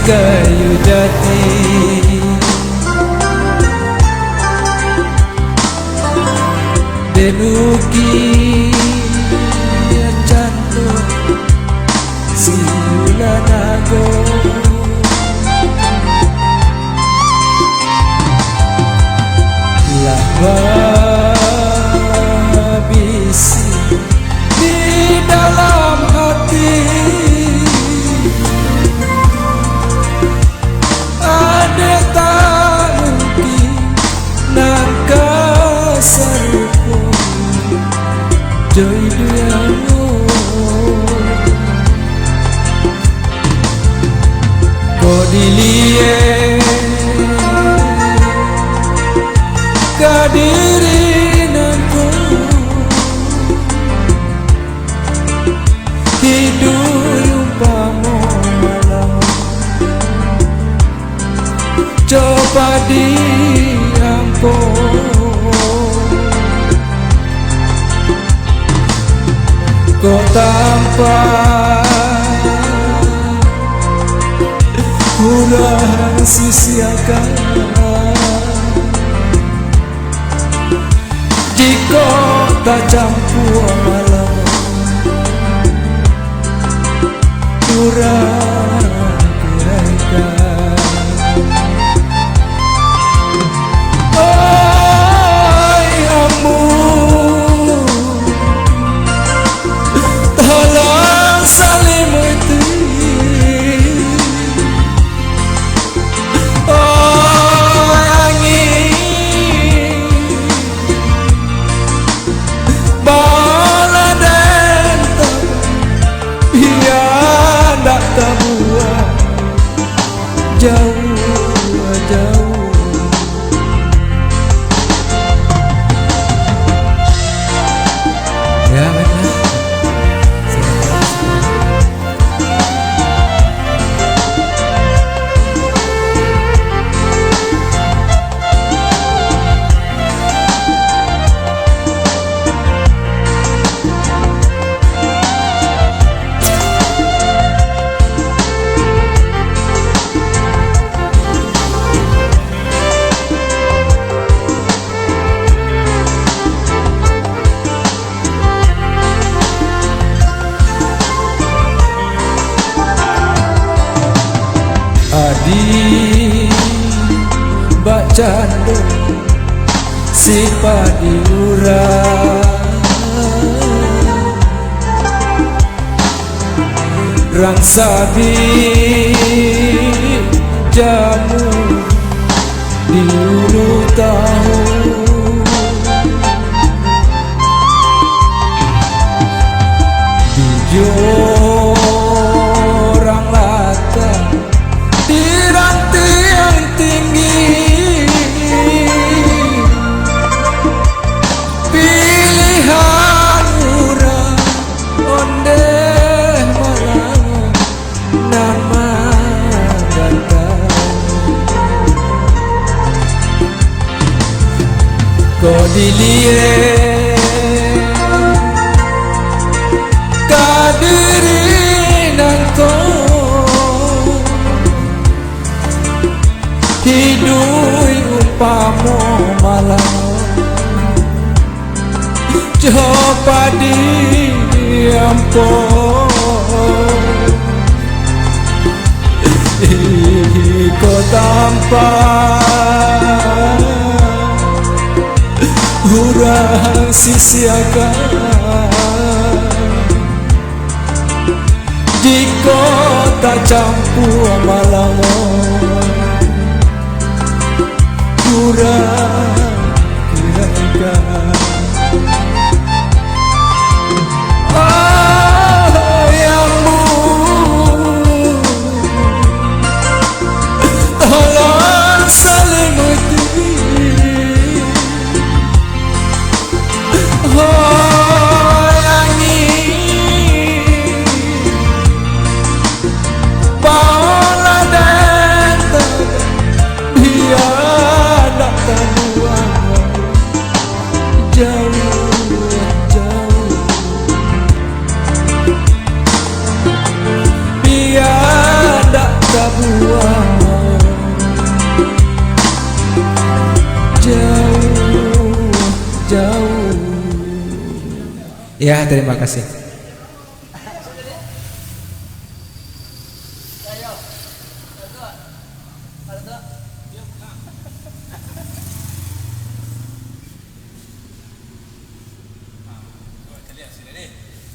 kayu jati, denuki yang cantik si bulan ago, lah babisi di dalam hati. Ada tak mungkin nan kasaruku joy diamu, ko dilie kadiri nanku hidup umpama malam coba diampun, kau tanpa kurang sia-siakan jika tak campur malam kurang kira-kira. Jauh-jauh ya benar. Adi bacando si padiura rang sabi jamu di ulu tahu di orang lata di ranti yang tinggi, pilihan murah onde malang nama ganteng, kau dilihat kadiri nangko hidup umpama malam coba diampun, kau tanpa kurang sia-siakan jika tak campur malam kurang kira-kira. Ayahmu tolong saling mengerti. Jauh-jauh biar tak tabu Ya, terima kasih. Ayo. Satu.